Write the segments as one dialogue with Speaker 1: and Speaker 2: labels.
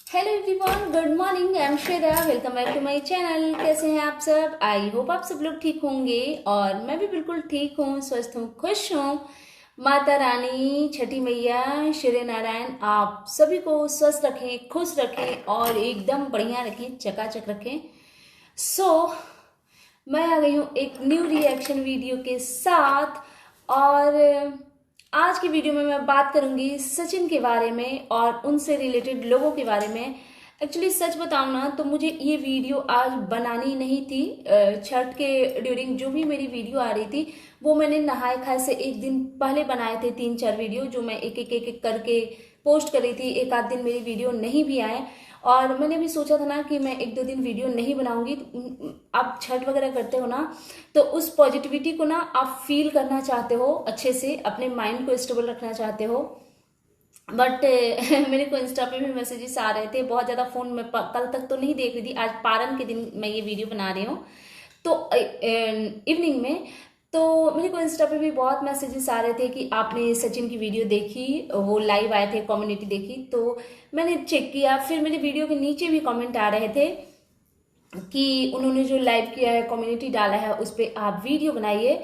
Speaker 1: Hello everyone, good morning. I am Shweta, welcome back to my channel. कैसे हैं आप सब? आई होप आप सब लोग ठीक होंगे और मैं भी बिल्कुल ठीक हूँ, स्वस्थ हूँ, खुश हूँ। माता रानी, छठी मैया, श्री नारायण आप सभी को स्वस्थ रखें, खुश रखें और एकदम बढ़िया रखें, चकाचक रखें। मैं आ गई हूँ एक न्यू रिएक्शन वीडियो के साथ और आज की वीडियो में मैं बात करूंगी सचिन के बारे में और उनसे रिलेटेड लोगों के बारे में। एक्चुअली सच बताऊं ना तो मुझे ये वीडियो आज बनानी नहीं थी। छठ के ड्यूरिंग जो भी मेरी वीडियो आ रही थी वो मैंने नहाए खाए से एक दिन पहले बनाए थे 3-4 वीडियो, जो मैं एक एक करके पोस्ट कर रही थी। एक आध दिन मेरी वीडियो नहीं भी आए और मैंने भी सोचा था ना कि मैं 1-2 दिन वीडियो नहीं बनाऊंगी। आप छठ वगैरह करते हो ना तो उस पॉजिटिविटी को ना आप फील करना चाहते हो, अच्छे से अपने माइंड को स्टेबल रखना चाहते हो। बट मेरे को इंस्टा पे भी मैसेजेस आ रहे थे बहुत ज़्यादा। फ़ोन में कल तक तो नहीं देख रही थी, आज पारन के दिन मैं ये वीडियो बना रही हूँ तो इवनिंग में। तो मेरे को इंस्टा पे भी बहुत मैसेजेस आ रहे थे कि आपने सचिन की वीडियो देखी, वो लाइव आए थे, कम्युनिटी देखी। तो मैंने चेक किया, फिर मेरे वीडियो के नीचे भी कमेंट आ रहे थे कि उन्होंने जो लाइव किया है, कम्युनिटी डाला है, उस पर आप वीडियो बनाइए।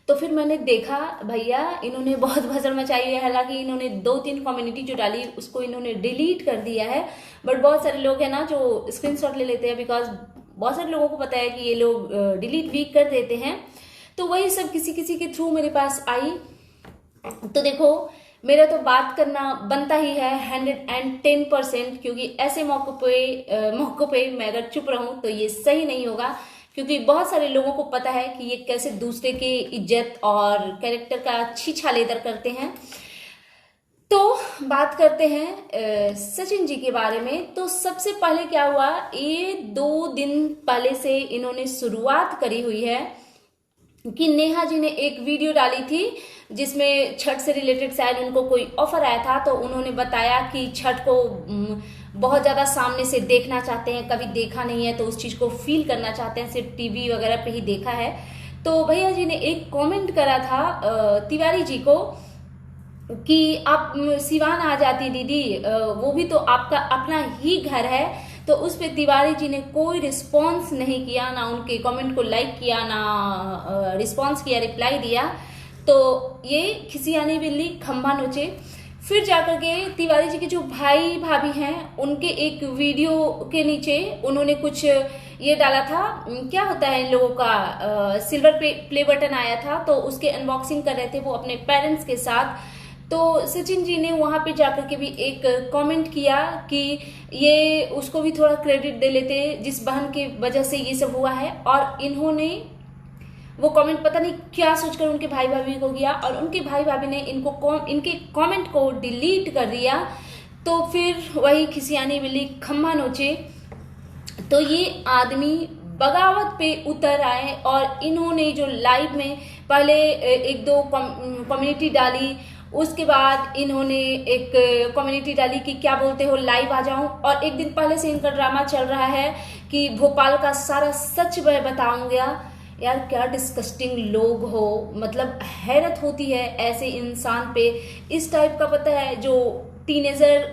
Speaker 1: तो फिर मैंने देखा भैया इन्होंने बहुत भसड़ मचाई है। हालांकि इन्होंने 2-3 कम्युनिटी जो डाली उसको इन्होंने डिलीट कर दिया है, बट बहुत सारे लोग हैं ना जो स्क्रीनशॉट ले लेते हैं, बिकॉज बहुत सारे लोगों को पता है कि ये लोग डिलीट भी कर देते हैं। तो वही सब किसी किसी के थ्रू मेरे पास आई। तो देखो, मेरा तो बात करना बनता ही है 110%, क्योंकि ऐसे मौकों पे मैं अगर चुप रहूं तो ये सही नहीं होगा। क्योंकि बहुत सारे लोगों को पता है कि ये कैसे दूसरे के इज्जत और कैरेक्टर का छीछा लेदर करते हैं। तो बात करते हैं सचिन जी के बारे में। तो सबसे पहले क्या हुआ, ये 2 दिन पहले से इन्होंने शुरुआत करी हुई है कि नेहा जी ने एक वीडियो डाली थी जिसमें छठ से रिलेटेड शायद उनको कोई ऑफर आया था। तो उन्होंने बताया कि छठ को बहुत ज़्यादा सामने से देखना चाहते हैं, कभी देखा नहीं है तो उस चीज़ को फील करना चाहते हैं, सिर्फ टीवी वगैरह पे ही देखा है। तो भैया जी ने एक कमेंट करा था तिवारी जी को कि आप सिवान आ जाती दीदी, वो भी तो आपका अपना ही घर है। तो उस पर तिवारी जी ने कोई रिस्पॉन्स नहीं किया, ना उनके कमेंट को लाइक किया, ना रिस्पॉन्स किया, रिप्लाई दिया। तो ये खिसियानी बिल्ली खंभा नोचे। फिर जाकर के तिवारी जी के जो भाई भाभी हैं उनके एक वीडियो के नीचे उन्होंने कुछ ये डाला था, क्या होता है इन लोगों का, सिल्वर प्ले बटन आया था तो उसके अनबॉक्सिंग कर रहे थे वो अपने पेरेंट्स के साथ। तो सचिन जी ने वहां पे जाकर के भी एक कमेंट किया कि ये उसको भी थोड़ा क्रेडिट दे लेते जिस बहन की वजह से ये सब हुआ है। और इन्होंने वो कमेंट पता नहीं क्या सोचकर उनके भाई भाभी को किया और उनके भाई भाभी ने इनके कमेंट को डिलीट कर दिया। तो फिर वही खिसियानी बिल्ली खम्भा नोचे। तो ये आदमी बगावत पे उतर आए और इन्होंने जो लाइव में पहले 1-2 कम्युनिटी डाली, उसके बाद इन्होंने एक कम्युनिटी डाली कि क्या बोलते हो लाइव आ जाऊं। और एक दिन पहले से इनका ड्रामा चल रहा है कि भोपाल का सारा सच मैं बताऊंगा। यार क्या डिस्कस्टिंग लोग हो, मतलब हैरत होती है ऐसे इंसान पे। इस टाइप का पता है जो टीनेजर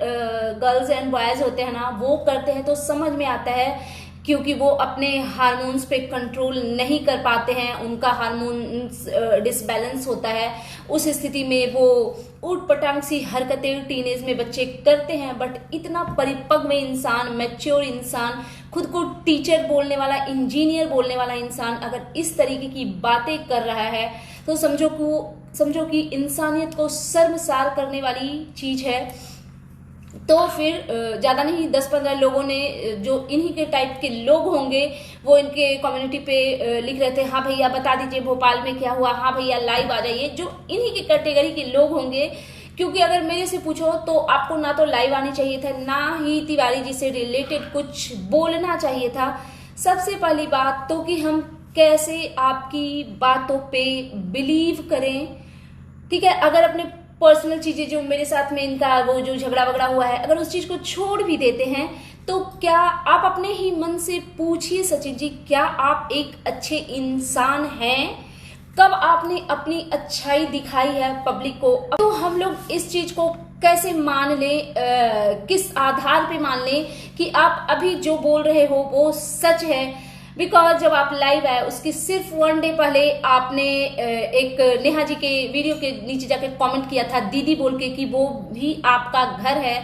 Speaker 1: गर्ल्स एंड बॉयज होते हैं ना वो करते हैं तो समझ में आता है, क्योंकि वो अपने हार्मोन्स पे कंट्रोल नहीं कर पाते हैं, उनका हार्मोन्स डिसबैलेंस होता है। उस स्थिति में वो ऊट पटांग सी हरकतें टीनेज में बच्चे करते हैं। बट इतना परिपक्व इंसान, मैच्योर इंसान, खुद को टीचर बोलने वाला, इंजीनियर बोलने वाला इंसान अगर इस तरीके की बातें कर रहा है तो समझो कि इंसानियत को शर्मसार करने वाली चीज है। तो फिर ज़्यादा नहीं 10-15 लोगों ने, जो इन्हीं के टाइप के लोग होंगे, वो इनके कम्युनिटी पे लिख रहे थे हाँ भैया बता दीजिए भोपाल में क्या हुआ, हाँ भैया लाइव आ जाइए, जो इन्हीं की कैटेगरी के लोग होंगे। क्योंकि अगर मेरे से पूछो तो आपको ना तो लाइव आनी चाहिए था, ना ही तिवारी जी से रिलेटेड कुछ बोलना चाहिए था। सबसे पहली बात तो कि हम कैसे आपकी बातों पे बिलीव करें, ठीक है। अगर अपने पर्सनल चीजें जो मेरे साथ में इनका वो जो झगड़ा वगड़ा हुआ है, अगर उस चीज को छोड़ भी देते हैं तो क्या आप अपने ही मन से पूछिए सचिन जी, क्या आप एक अच्छे इंसान हैं? कब आपने अपनी अच्छाई दिखाई है पब्लिक को? तो हम लोग इस चीज को कैसे मान ले, किस आधार पे मान ले कि आप अभी जो बोल रहे हो वो सच है। बिकॉज जब आप लाइव आए उसके सिर्फ 1 डे पहले आपने एक नेहा जी के वीडियो के नीचे जाके कमेंट किया था दीदी बोल के कि वो भी आपका घर है।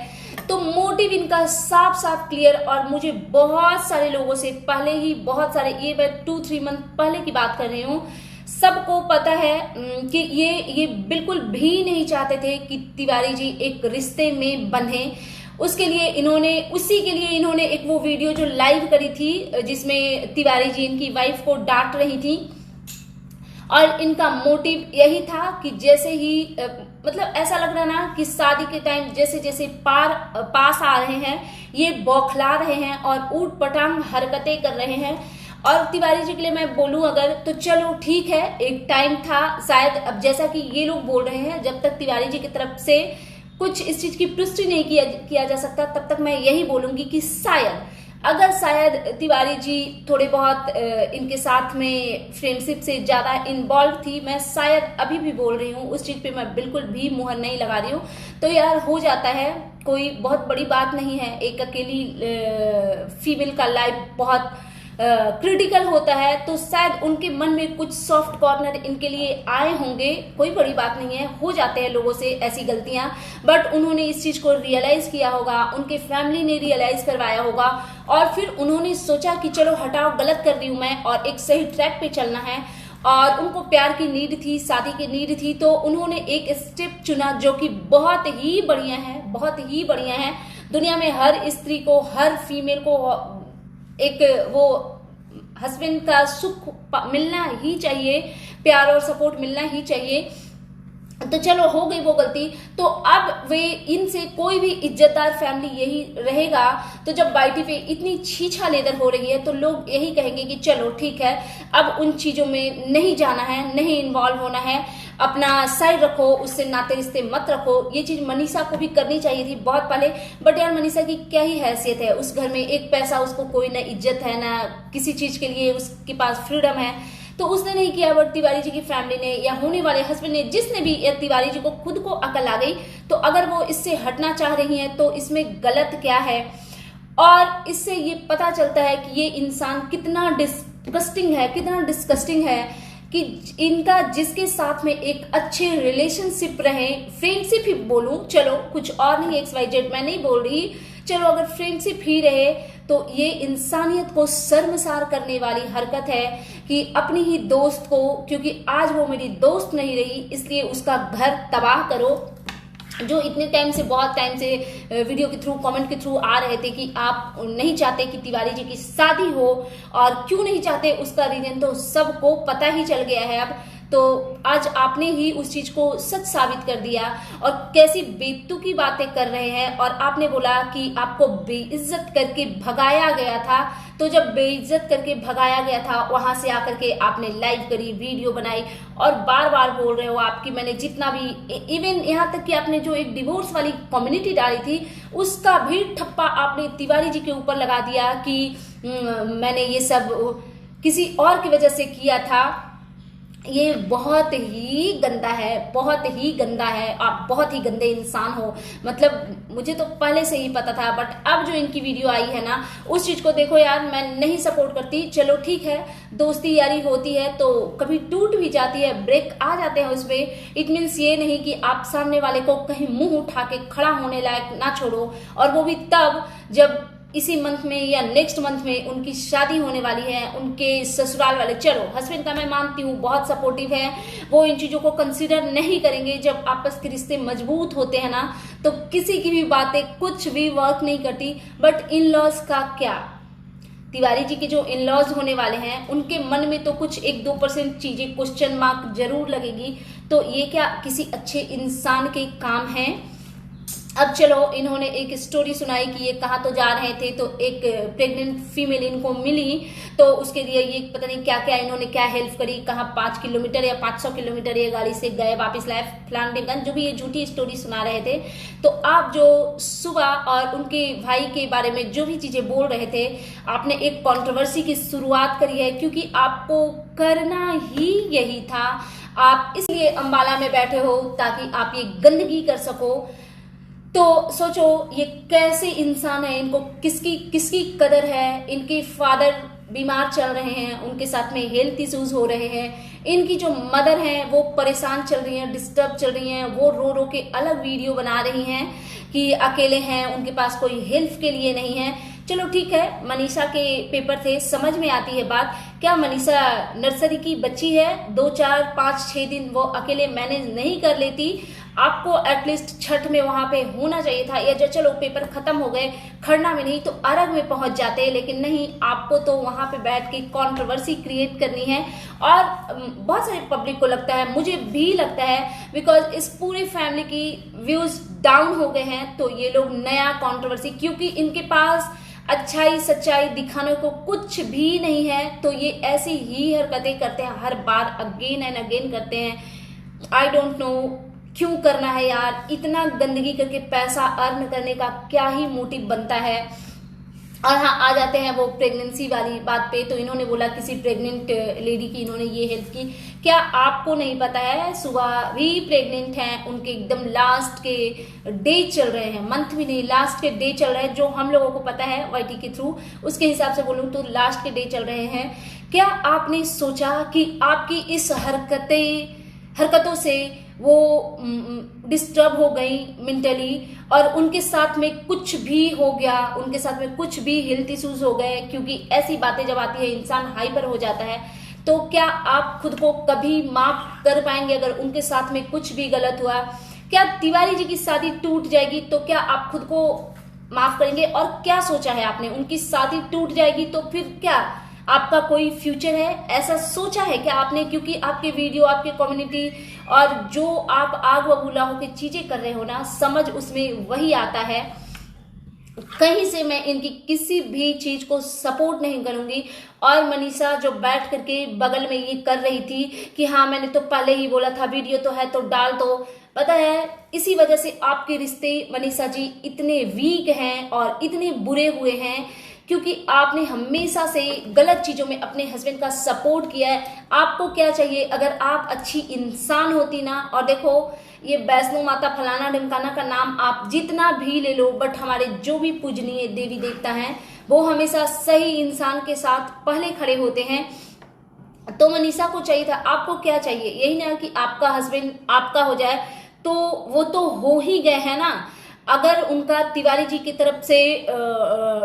Speaker 1: तो मोटिव इनका साफ साफ क्लियर, और मुझे बहुत सारे लोगों से पहले ही, बहुत सारे, ये मैं 2-3 मंथ पहले की बात कर रही हूँ, सबको पता है कि ये बिल्कुल भी नहीं चाहते थे कि तिवारी जी एक रिश्ते में बंधे। उसी के लिए इन्होंने एक वो वीडियो जो लाइव करी थी जिसमें तिवारी जी इनकी वाइफ को डांट रही थी, और इनका मोटिव यही था कि जैसे ही मतलब ऐसा लग रहा ना कि शादी के टाइम जैसे जैसे पास आ रहे हैं ये बौखला रहे हैं और ऊट पटांग हरकतें कर रहे हैं। और तिवारी जी के लिए मैं बोलूं अगर, तो चलो ठीक है, एक टाइम था शायद, अब जैसा कि ये लोग बोल रहे हैं जब तक तिवारी जी की तरफ से कुछ इस चीज की पुष्टि नहीं किया जा सकता तब तक मैं यही बोलूंगी कि शायद तिवारी जी थोड़े बहुत इनके साथ में फ्रेंडशिप से ज्यादा इन्वॉल्व थी, मैं शायद अभी भी बोल रही हूँ, उस चीज पे मैं बिल्कुल भी मुहर नहीं लगा रही हूँ। तो यार हो जाता है, कोई बहुत बड़ी बात नहीं है, एक अकेली फीमेल का लाइफ बहुत क्रिटिकल होता है, तो शायद उनके मन में कुछ सॉफ्ट कॉर्नर इनके लिए आए होंगे, कोई बड़ी बात नहीं है, हो जाते हैं लोगों से ऐसी गलतियां। बट उन्होंने इस चीज को रियलाइज किया होगा, उनके फैमिली ने रियलाइज करवाया होगा, और फिर उन्होंने सोचा कि चलो हटाओ, गलत कर रही हूं मैं और एक सही ट्रैक पे चलना है। और उनको प्यार की नीड थी, शादी की नीड थी, तो उन्होंने एक स्टेप चुना जो कि बहुत ही बढ़िया है, बहुत ही बढ़िया है। दुनिया में हर स्त्री को, हर फीमेल को एक वो हस्बैंड का सुख मिलना ही चाहिए, प्यार और सपोर्ट मिलना ही चाहिए। तो चलो हो गई वो गलती, तो अब वे इनसे कोई भी इज्जतदार फैमिली यही रहेगा। तो जब बाइटी पे इतनी छीछा लेदर हो रही है तो लोग यही कहेंगे कि चलो ठीक है, अब उन चीजों में नहीं जाना है, नहीं इन्वॉल्व होना है, अपना साइड रखो, उससे नाते रिश्ते मत रखो। ये चीज मनीषा को भी करनी चाहिए थी बहुत पहले, बट यार मनीषा की क्या ही हैसियत है उस घर में, एक पैसा उसको कोई ना इज्जत है ना किसी चीज के लिए उसके पास फ्रीडम है, तो उसने नहीं किया। बट तिवारी जी की फैमिली ने या होने वाले हस्बैंड ने, जिसने भी, या तिवारी जी को खुद को अकल आ गई, तो अगर वो इससे हटना चाह रही हैं तो इसमें गलत क्या है। और इससे ये पता चलता है कि ये इंसान कितना डिस्कस्टिंग है कि इनका जिसके साथ में एक अच्छे रिलेशनशिप रहे, फ्रेंडशिप ही बोलूं, चलो कुछ और नहीं, XYZ मैं नहीं बोल रही, चलो अगर फ्रेंडशिप ही रहे, तो ये इंसानियत को शर्मसार करने वाली हरकत है कि अपनी ही दोस्त को, क्योंकि आज वो मेरी दोस्त नहीं रही इसलिए उसका घर तबाह करो। जो इतने टाइम से, बहुत टाइम से वीडियो के थ्रू, कमेंट के थ्रू आ रहे थे कि आप नहीं चाहते कि तिवारी जी की शादी हो, और क्यों नहीं चाहते उसका रीजन तो सबको पता ही चल गया है अब। तो आज आपने ही उस चीज को सच साबित कर दिया, और कैसी बेतुकी बातें कर रहे हैं। और आपने बोला कि आपको बेइज्जत करके भगाया गया था, तो जब बेइज्जत करके भगाया गया था वहां से आकर के आपने लाइव करी, वीडियो बनाई, और बार बार बोल रहे हो आपकी, मैंने जितना भी, इवन यहाँ तक कि आपने जो एक डिवोर्स वाली कम्युनिटी डाली थी उसका भी ठप्पा आपने तिवारी जी के ऊपर लगा दिया कि मैंने ये सब किसी और की वजह से किया था। ये बहुत ही गंदा है, बहुत ही गंदा है, आप बहुत ही गंदे इंसान हो। मतलब मुझे तो पहले से ही पता था, बट अब जो इनकी वीडियो आई है ना, उस चीज को देखो यार, मैं नहीं सपोर्ट करती। चलो ठीक है, दोस्ती यारी होती है तो कभी टूट भी जाती है, ब्रेक आ जाते हैं उसमें, इट मीन्स ये नहीं कि आप सामने वाले को कहीं मुंह उठा के खड़ा होने लायक ना छोड़ो, और वो भी तब जब इसी मंथ में या नेक्स्ट मंथ में उनकी शादी होने वाली है, उनके ससुराल वाले, चलो हस्बैंड का मैं मानती हूँ बहुत सपोर्टिव है, वो इन चीजों को कंसीडर नहीं करेंगे। जब आपस के रिश्ते मजबूत होते हैं ना, तो किसी की भी बातें कुछ भी वर्क नहीं करती। बट इन लॉज का क्या, तिवारी जी के जो इन लॉज होने वाले हैं उनके मन में तो कुछ 1-2% चीजें क्वेश्चन मार्क जरूर लगेगी। तो ये क्या किसी अच्छे इंसान के काम है? अब चलो, इन्होंने एक स्टोरी सुनाई कि ये कहाँ तो जा रहे थे, तो एक प्रेग्नेंट फीमेल इनको मिली, तो उसके लिए ये पता नहीं क्या क्या इन्होंने क्या हेल्प करी, कहाँ 5 किलोमीटर या 500 किलोमीटर ये गाड़ी से गए, वापस लाए, फलान ढिमकान, जो भी ये झूठी स्टोरी सुना रहे थे। तो आप जो सुबह और उनके भाई के बारे में जो भी चीजें बोल रहे थे, आपने एक कंट्रोवर्सी की शुरुआत करी है, क्योंकि आपको करना ही यही था। आप इसलिए अंबाला में बैठे हो ताकि आप ये गंदगी कर सको। तो सोचो ये कैसे इंसान है, इनको किसकी किसकी कदर है। इनके फादर बीमार चल रहे हैं, उनके साथ में हेल्थ इश्यूज हो रहे हैं, इनकी जो मदर हैं वो परेशान चल रही हैं, डिस्टर्ब चल रही हैं, वो रो रो के अलग वीडियो बना रही हैं कि अकेले हैं, उनके पास कोई हेल्प के लिए नहीं है। चलो ठीक है, मनीषा के पेपर थे, समझ में आती है बात। क्या मनीषा नर्सरी की बच्ची है? 2 4 5 6 दिन वो अकेले मैनेज नहीं कर लेती? आपको एटलीस्ट छठ में वहां पे होना चाहिए था, या जो चलो पेपर खत्म हो गए, खड़ना में नहीं तो अरग में पहुंच जाते, लेकिन नहीं, आपको तो वहां पे बैठ के कंट्रोवर्सी क्रिएट करनी है। और बहुत सारे पब्लिक को लगता है, मुझे भी लगता है, बिकॉज इस पूरी फैमिली की व्यूज डाउन हो गए हैं, तो ये लोग नया कंट्रोवर्सी, क्योंकि इनके पास अच्छाई सच्चाई दिखाने को कुछ भी नहीं है, तो ये ऐसी ही हरकतें करते हैं, हर बार अगेन एंड अगेन करते हैं। आई डोंट नो क्यों करना है यार, इतना गंदगी करके पैसा अर्न करने का क्या ही मोटिव बनता है। और हाँ, आ जाते हैं वो प्रेगनेंसी वाली बात पे। तो इन्होंने बोला किसी प्रेग्नेंट लेडी की इन्होंने ये हेल्प की। क्या आपको नहीं पता है, सुबह भी प्रेग्नेंट हैं, उनके एकदम लास्ट के डे चल रहे हैं, मंथ भी नहीं, लास्ट के डे चल रहे हैं, जो हम लोगों को पता है वाईटी के थ्रू, उसके हिसाब से बोलूँ तो लास्ट के डे चल रहे हैं। क्या आपने सोचा कि आपकी इस हरकतों से वो डिस्टर्ब हो गई मेंटली, और उनके साथ में कुछ भी हो गया, उनके साथ में कुछ भी हेल्थ इश्यूज हो गए, क्योंकि ऐसी बातें जब आती है इंसान हाइपर हो जाता है। तो क्या आप खुद को कभी माफ कर पाएंगे अगर उनके साथ में कुछ भी गलत हुआ? क्या तिवारी जी की शादी टूट जाएगी तो क्या आप खुद को माफ करेंगे? और क्या सोचा है आपने, उनकी शादी टूट जाएगी तो फिर क्या आपका कोई फ्यूचर है? ऐसा सोचा है क्या आपने? क्योंकि आपके वीडियो, आपके कम्युनिटी और जो आप आग बबूला होकर चीजें कर रहे हो ना, समझ उसमें वही आता है। कहीं से मैं इनकी किसी भी चीज को सपोर्ट नहीं करूंगी। और मनीषा जो बैठ करके बगल में ये कर रही थी कि हाँ मैंने तो पहले ही बोला था, वीडियो तो है तो डाल दो, पता है इसी वजह से आपके रिश्ते मनीषा जी इतने वीक हैं और इतने बुरे हुए हैं, क्योंकि आपने हमेशा से गलत चीजों में अपने हस्बैंड का सपोर्ट किया है। आपको क्या चाहिए? अगर आप अच्छी इंसान होती ना, और देखो ये वैष्णो माता फलाना ढिमकाना का नाम आप जितना भी ले लो, बट हमारे जो भी पूजनीय देवी देवता हैं वो हमेशा सही इंसान के साथ पहले खड़े होते हैं। तो मनीषा को चाहिए था, आपको क्या चाहिए? यही ना कि आपका हस्बैंड आपका हो जाए, तो वो तो हो ही गए हैं ना। अगर उनका तिवारी जी की तरफ से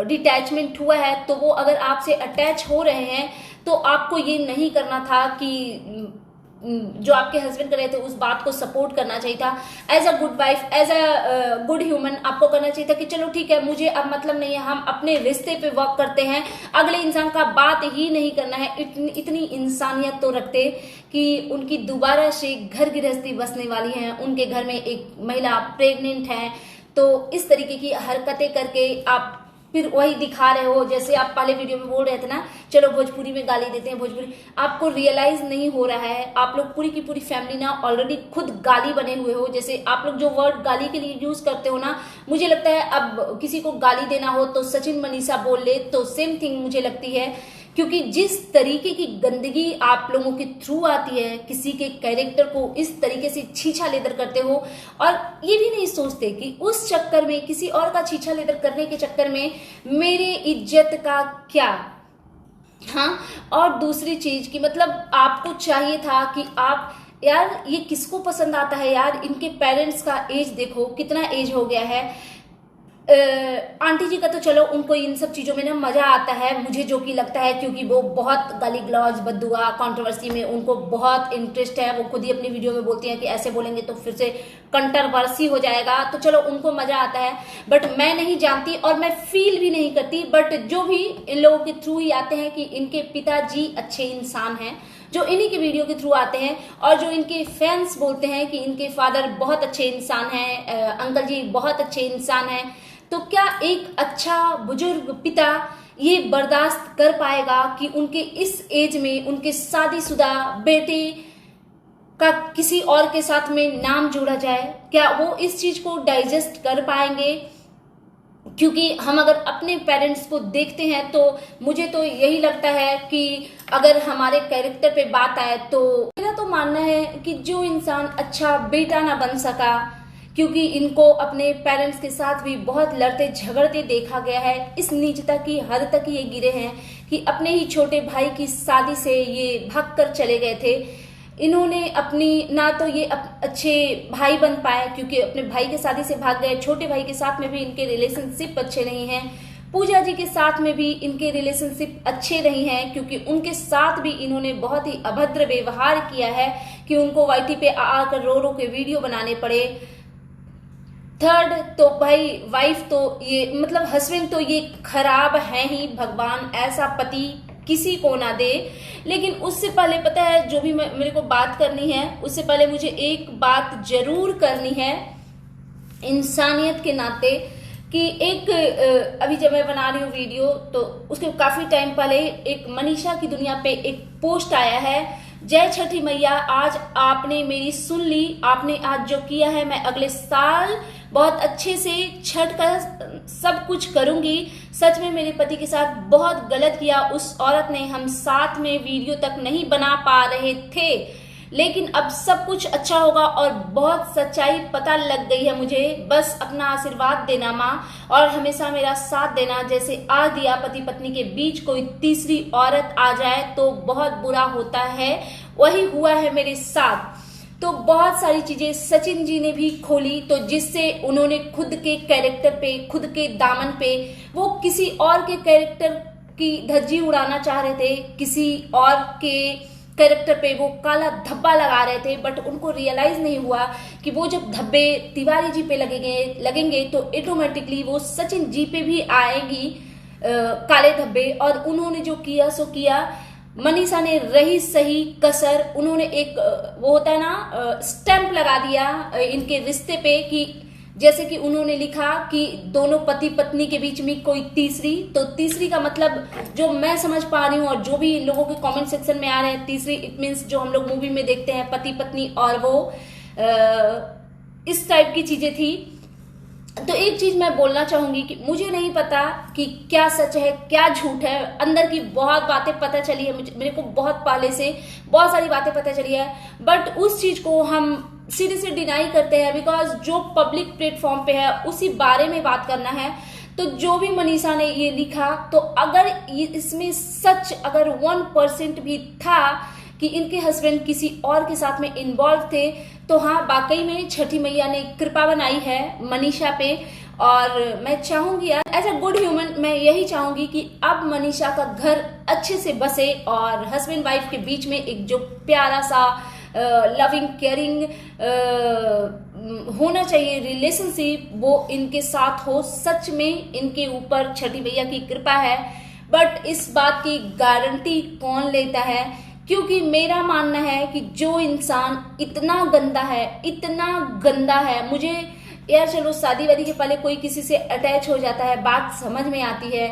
Speaker 1: डिटैचमेंट हुआ है, तो वो अगर आपसे अटैच हो रहे हैं, तो आपको ये नहीं करना था कि जो आपके हस्बैंड कर रहे थे उस बात को सपोर्ट करना चाहिए था। As a good wife, as a good human आपको करना चाहिए था कि चलो ठीक है, मुझे अब मतलब नहीं है, हम अपने रिश्ते पे वर्क करते हैं, अगले इंसान का बात ही नहीं करना है। इतनी इंसानियत तो रखते कि उनकी दोबारा से घर गृहस्थी बसने वाली है, उनके घर में एक महिला प्रेग्नेंट है, तो इस तरीके की हरकतें करके आप फिर वही दिखा रहे हो। जैसे आप पहले वीडियो में बोल रहे थे ना, चलो भोजपुरी में गाली देते हैं, भोजपुरी, आपको रियलाइज नहीं हो रहा है, आप लोग पूरी की पूरी फैमिली ना ऑलरेडी खुद गाली बने हुए हो। जैसे आप लोग जो वर्ड गाली के लिए यूज करते हो ना, मुझे लगता है अब किसी को गाली देना हो तो सचिन मनीषा बोल ले तो सेम थिंग मुझे लगती है, क्योंकि जिस तरीके की गंदगी आप लोगों के थ्रू आती है, किसी के कैरेक्टर को इस तरीके से छीछा लेदर करते हो, और ये भी नहीं सोचते कि उस चक्कर में, किसी और का छीछा लेदर करने के चक्कर में मेरे इज्जत का क्या। हाँ, और दूसरी चीज की मतलब आपको चाहिए था कि आप, यार ये किसको पसंद आता है यार, इनके पेरेंट्स का एज देखो कितना एज हो गया है। आंटी जी का तो चलो उनको इन सब चीजों में ना मजा आता है, मुझे जो कि लगता है, क्योंकि वो बहुत गाली गलौज बद्दुआ कंट्रोवर्सी में उनको बहुत इंटरेस्ट है। वो खुद ही अपनी वीडियो में बोलती हैं कि ऐसे बोलेंगे तो फिर से कंट्रोवर्सी हो जाएगा, तो चलो उनको मजा आता है। बट मैं नहीं जानती और मैं फील भी नहीं करती, बट जो भी इन लोगों के थ्रू ही आते हैं कि इनके पिताजी अच्छे इंसान हैं, जो इन्हीं के वीडियो के थ्रू आते हैं, और जो इनके फैंस बोलते हैं कि इनके फादर बहुत अच्छे इंसान हैं, अंकल जी बहुत अच्छे इंसान हैं, तो क्या एक अच्छा बुजुर्ग पिता ये बर्दाश्त कर पाएगा कि उनके इस एज में उनके शादीशुदा बेटे का किसी और के साथ में नाम जोड़ा जाए? क्या वो इस चीज को डाइजेस्ट कर पाएंगे? क्योंकि हम अगर अपने पेरेंट्स को देखते हैं तो मुझे तो यही लगता है कि अगर हमारे कैरेक्टर पे बात आए तो मेरा तो मानना है कि जो इंसान अच्छा बेटा ना बन सका, क्योंकि इनको अपने पेरेंट्स के साथ भी बहुत लड़ते झगड़ते देखा गया है। इस नीचता की हद तक ये गिरे हैं कि अपने ही छोटे भाई की शादी से ये भाग कर चले गए थे। इन्होंने अपनी ना तो ये अच्छे भाई बन पाए क्योंकि अपने भाई की शादी से भाग गए, छोटे भाई के साथ में भी इनके रिलेशनशिप अच्छे नहीं हैं, पूजा जी के साथ में भी इनके रिलेशनशिप अच्छे नहीं हैं क्योंकि उनके साथ भी इन्होंने बहुत ही अभद्र व्यवहार किया है कि उनको वाईटी पे आकर रो रो के वीडियो बनाने पड़े। थर्ड तो भाई वाइफ तो ये मतलब हस्बैंड तो ये खराब है ही, भगवान ऐसा पति किसी को ना दे। लेकिन उससे पहले पता है जो भी मेरे को बात करनी है, उससे पहले मुझे एक बात जरूर करनी है इंसानियत के नाते कि एक अभी जब मैं बना रही हूँ वीडियो तो उसके काफी टाइम पहले एक मनीषा की दुनिया पे एक पोस्ट आया है, जय छठी मैया आज आपने मेरी सुन ली, आपने आज जो किया है मैं अगले साल बहुत अच्छे से छठ का सब कुछ करूंगी। सच में मेरे पति के साथ बहुत गलत किया उस औरत ने, हम साथ में वीडियो तक नहीं बना पा रहे थे, लेकिन अब सब कुछ अच्छा होगा और बहुत सच्चाई पता लग गई है मुझे। बस अपना आशीर्वाद देना माँ और हमेशा मेरा साथ देना। जैसे आज दिया पति पत्नी के बीच कोई तीसरी औरत आ जाए तो बहुत बुरा होता है, वही हुआ है मेरे साथ। तो बहुत सारी चीजें सचिन जी ने भी खोली तो जिससे उन्होंने खुद के कैरेक्टर पे, खुद के दामन पे, वो किसी और के कैरेक्टर की धज्जी उड़ाना चाह रहे थे, किसी और के कैरेक्टर पे वो काला धब्बा लगा रहे थे, बट उनको रियलाइज नहीं हुआ कि वो जब धब्बे तिवारी जी पे लगेंगे तो ऑटोमेटिकली वो सचिन जी पे भी आएगी काले धब्बे। और उन्होंने जो किया सो किया, मनीषा ने रही सही कसर, उन्होंने एक वो होता है ना स्टैंप लगा दिया इनके रिश्ते पे कि जैसे कि उन्होंने लिखा कि दोनों पति पत्नी के बीच में कोई तीसरी, तो तीसरी का मतलब जो मैं समझ पा रही हूँ और जो भी लोगों के कमेंट सेक्शन में आ रहे हैं, तीसरी इट मीन्स जो हम लोग मूवी में देखते हैं पति पत्नी और वो इस टाइप की चीजें थी। तो एक चीज मैं बोलना चाहूंगी कि मुझे नहीं पता कि क्या सच है क्या झूठ है, अंदर की बहुत बातें पता चली है मेरे को, बहुत पहले से बहुत सारी बातें पता चली है, बट उस चीज को हम सीरियसली डिनाई करते हैं बिकॉज जो पब्लिक प्लेटफॉर्म पे है उसी बारे में बात करना है। तो जो भी मनीषा ने ये लिखा, तो अगर इसमें सच अगर 1% भी था कि इनके हस्बैंड किसी और के साथ में इन्वॉल्व थे, तो हाँ वाकई में छठी मैया ने कृपा बनाई है मनीषा पे। और मैं चाहूंगी यार एज अ गुड ह्यूमन मैं यही चाहूंगी कि अब मनीषा का घर अच्छे से बसे और हस्बैंड वाइफ के बीच में एक जो प्यारा सा लविंग केयरिंग होना चाहिए रिलेशनशिप, वो इनके साथ हो। सच में इनके ऊपर छठी मैया की कृपा है, बट इस बात की गारंटी कौन लेता है? क्योंकि मेरा मानना है कि जो इंसान इतना गंदा है, इतना गंदा है, मुझे यार चलो शादी वादी के पहले कोई किसी से अटैच हो जाता है, बात समझ में आती है,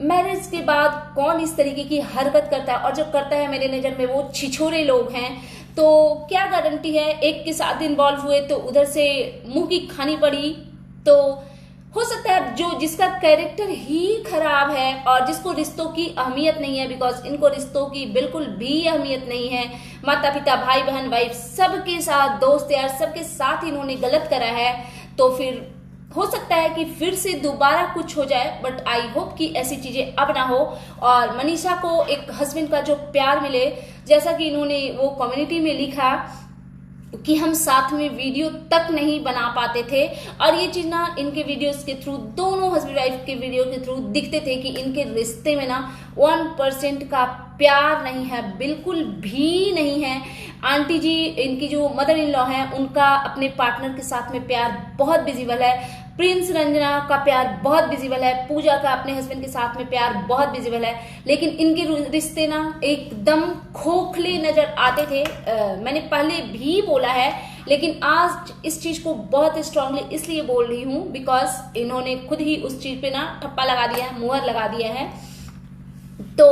Speaker 1: मैरिज के बाद कौन इस तरीके की हरकत करता है, और जो करता है मेरे नजर में वो छिछोरे लोग हैं। तो क्या गारंटी है, एक के साथ इन्वॉल्व हुए तो उधर से मुंह की खानी पड़ी, तो हो सकता है जो जिसका कैरेक्टर ही खराब है और जिसको रिश्तों की अहमियत नहीं है, बिकॉज इनको रिश्तों की बिल्कुल भी अहमियत नहीं है, माता पिता भाई बहन वाइफ सबके साथ, दोस्त यार सबके साथ इन्होंने गलत करा है, तो फिर हो सकता है कि फिर से दोबारा कुछ हो जाए, बट आई होप कि ऐसी चीजें अब ना हो और मनीषा को एक हस्बैंड का जो प्यार मिले, जैसा कि इन्होंने वो कम्युनिटी में लिखा कि हम साथ में वीडियो तक नहीं बना पाते थे, और ये चीज ना इनके वीडियोस के थ्रू, दोनों हस्बैंड वाइफ के वीडियो के थ्रू दिखते थे कि इनके रिश्ते में ना 1% का प्यार नहीं है, बिल्कुल भी नहीं है। आंटी जी इनकी जो मदर इन लॉ है उनका अपने पार्टनर के साथ में प्यार बहुत विजिबल है, प्रिंस रंजना का प्यार बहुत विजिबल है, पूजा का अपने हस्बैंड के साथ में प्यार बहुत विजिबल है, लेकिन इनके रिश्ते ना एकदम खोखले नजर आते थे। मैंने पहले भी बोला है, लेकिन आज इस चीज को बहुत स्ट्रांगली इसलिए बोल रही हूँ बिकॉज इन्होंने खुद ही उस चीज पे ना ठप्पा लगा दिया है, मुहर लगा दिया है। तो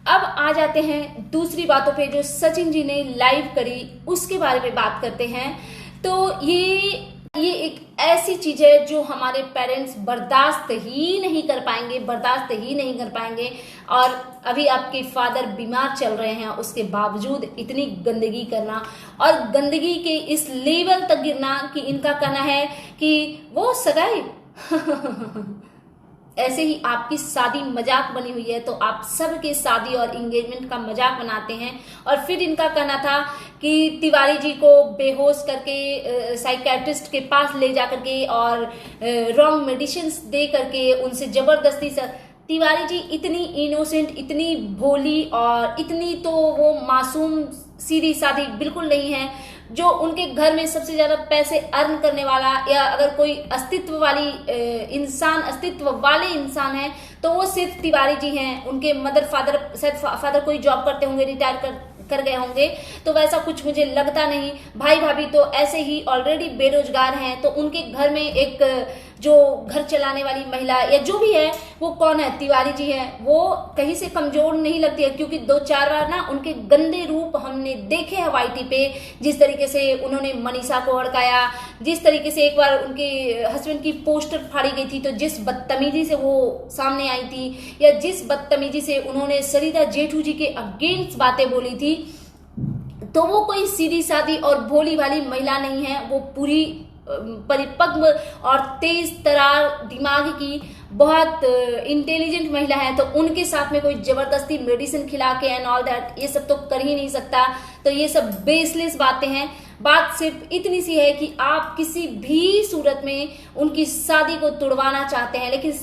Speaker 1: अब आ जाते हैं दूसरी बातों पे जो सचिन जी ने लाइव करी, उसके बारे में बात करते हैं। तो ये एक ऐसी चीजें जो हमारे पेरेंट्स बर्दाश्त ही नहीं कर पाएंगे। और अभी आपके फादर बीमार चल रहे हैं, उसके बावजूद इतनी गंदगी करना और गंदगी के इस लेवल तक गिरना कि इनका कहना है कि वो सगाई ऐसे ही आपकी शादी मजाक बनी हुई है, तो आप सबके शादी और एंगेजमेंट का मजाक बनाते हैं। और फिर इनका कहना था कि तिवारी जी को बेहोश करके साइकेट्रिस्ट के पास ले जा करके और रॉन्ग मेडिसिन दे करके उनसे जबरदस्ती से। तिवारी जी इतनी इनोसेंट, इतनी भोली और इतनी तो वो मासूम सीधी सादी बिल्कुल नहीं है। जो उनके घर में सबसे ज्यादा पैसे अर्न करने वाला या अगर कोई अस्तित्व वाले इंसान है तो वो सिर्फ तिवारी जी हैं। उनके मदर फादर, शायद फादर कोई जॉब करते होंगे, रिटायर कर गए होंगे, तो वैसा कुछ मुझे लगता नहीं। भाई भाभी तो ऐसे ही ऑलरेडी बेरोजगार हैं, तो उनके घर में एक जो घर चलाने वाली महिला या जो भी है वो कौन है, तिवारी जी है। वो कहीं से कमजोर नहीं लगती है, क्योंकि 2-4 बार ना उनके गंदे रूप हमने देखे हैं वाईटी पे। जिस तरीके से उन्होंने मनीषा को हड़काया, जिस तरीके से एक बार उनके हस्बैंड की पोस्टर फाड़ी गई थी तो जिस बदतमीजी से वो सामने आई थी, या जिस बदतमीजी से उन्होंने सरिता जेठू जी के अगेंस्ट बातें बोली थी, तो वो कोई सीधी सादी और भोली वाली महिला नहीं है। वो पूरी परिपक्व और तेज तरार दिमाग की बहुत इंटेलिजेंट महिला है। तो उनके साथ में कोई जबरदस्ती मेडिसिन खिला के एंड ऑल दैट, ये सब तो कर ही नहीं सकता। तो ये सब बेसलेस बातें हैं। बात सिर्फ इतनी सी है कि आप किसी भी सूरत में उनकी शादी को तुड़वाना चाहते हैं, लेकिन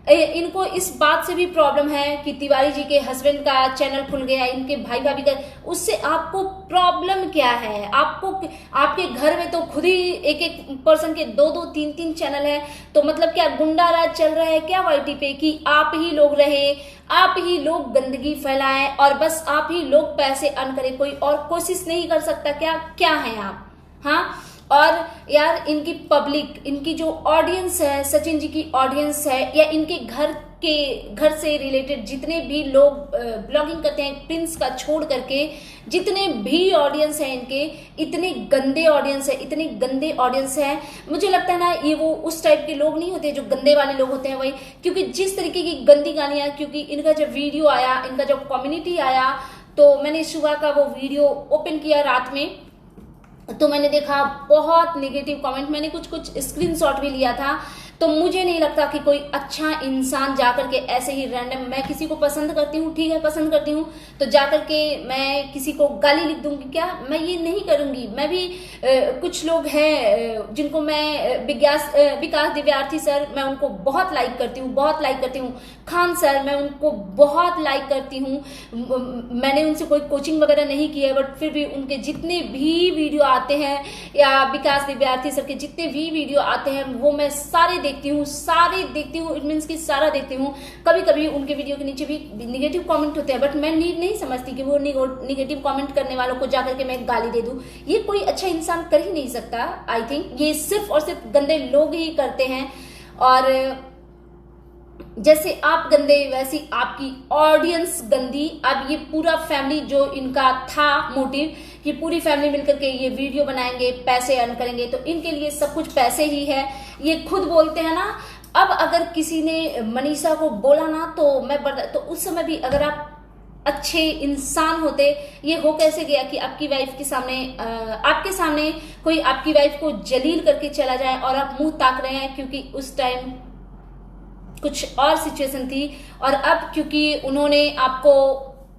Speaker 1: इनको इस बात से भी प्रॉब्लम है कि तिवारी जी के हस्बैंड का चैनल खुल गया, इनके भाई भाभी का। उससे आपको प्रॉब्लम क्या है? आपके घर में तो खुद ही एक पर्सन के 2-2, 3-3 चैनल है। तो मतलब क्या गुंडा राज चल रहा है क्या वाईटी पे, कि आप ही लोग रहे, आप ही लोग गंदगी फैलाएं और बस आप ही लोग पैसे अर्न करें, कोई और कोशिश नहीं कर सकता क्या है आप? हाँ। और यार इनकी पब्लिक, इनकी जो ऑडियंस है, सचिन जी की ऑडियंस है, या इनके घर से रिलेटेड जितने भी लोग ब्लॉगिंग करते हैं, प्रिंस का छोड़ करके जितने भी ऑडियंस है इनके, इतने गंदे ऑडियंस है। मुझे लगता है ना ये वो उस टाइप के लोग नहीं होते जो गंदे वाले लोग होते हैं वही, क्योंकि जिस तरीके की गंदी गालियां, क्योंकि इनका जब वीडियो आया, इनका जब कम्युनिटी आया, तो मैंने सुबह का वो वीडियो ओपन किया रात में, तो मैंने देखा बहुत नेगेटिव कमेंट। मैंने कुछ स्क्रीनशॉट भी लिया था। तो मुझे नहीं लगता कि कोई अच्छा इंसान जाकर के ऐसे ही रैंडम, मैं किसी को पसंद करती हूँ, ठीक है पसंद करती हूँ, तो जाकर के मैं किसी को गाली लिख दूंगी क्या? मैं ये नहीं करूंगी। मैं भी कुछ लोग हैं जिनको मैं विकास दिव्यार्थी सर, मैं उनको बहुत लाइक करती हूँ। खान सर, मैं उनको बहुत लाइक करती हूँ। मैंने उनसे कोई कोचिंग वगैरह नहीं की है, बट फिर भी उनके जितने भी वीडियो आते हैं, या विकास दिव्यार्थी सर के जितने भी वीडियो आते हैं, वो मैं सारे देखती हूँ। इट मीन्स कि सारा देखती हूँ। कभी कभी उनके वीडियो के नीचे भी नेगेटिव कमेंट होते हैं, बट मैं नीड नहीं समझती कि वो नेगेटिव कमेंट करने वालों को जाकर के मैं गाली दे दूं। ये कोई अच्छा इंसान कर ही नहीं सकता। आई थिंक ये सिर्फ और सिर्फ गंदे लोग ही करते हैं। और जैसे आप गंदे वैसी आपकी ऑडियंस गंदी। अब ये पूरा फैमिली, जो इनका था मोटिव, ये पूरी फैमिली मिलकर के ये वीडियो बनाएंगे, पैसे अर्न करेंगे, तो इनके लिए सब कुछ पैसे ही है। ये खुद बोलते हैं ना। अब अगर किसी ने मनीषा को बोला ना, तो उस समय भी अगर आप अच्छे इंसान होते, ये हो कैसे गया कि आपकी वाइफ के सामने, आपके सामने कोई आपकी वाइफ को जलील करके चला जाए और आप मुंह ताक रहे हैं, क्योंकि उस टाइम कुछ और सिचुएशन थी। और अब क्योंकि उन्होंने आपको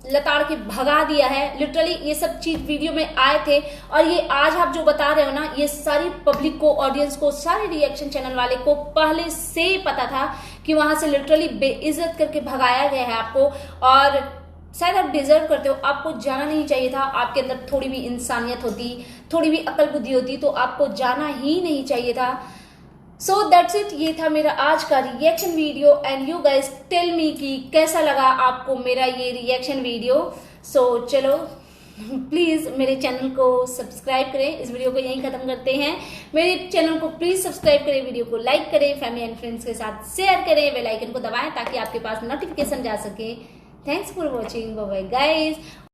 Speaker 1: लताड़ के भगा दिया है, लिटरली ये सब चीज वीडियो में आए थे। और ये आज आप जो बता रहे हो ना, ये सारी पब्लिक को, ऑडियंस को, सारे रिएक्शन चैनल वाले को पहले से पता था कि वहां से लिटरली बेइज्जत करके भगाया गया है आपको। और शायद आप डिजर्व करते हो, आपको जाना नहीं चाहिए था। आपके अंदर थोड़ी भी इंसानियत होती, थोड़ी भी अकल बुद्धि होती, तो आपको जाना ही नहीं चाहिए था। सो दैट्स इट, ये था मेरा आज का reaction video. And you guys tell me कि कैसा लगा आपको मेरा ये रिएक्शन वीडियो। सो चलो प्लीज मेरे चैनल को सब्सक्राइब करें। इस वीडियो को यहीं खत्म करते हैं। मेरे चैनल को प्लीज सब्सक्राइब करें, वीडियो को लाइक करें, फैमिली एंड फ्रेंड्स के साथ शेयर करें, बेल आइकन को दबाएं ताकि आपके पास नोटिफिकेशन जा सके। Thanks for watching, bye bye guys.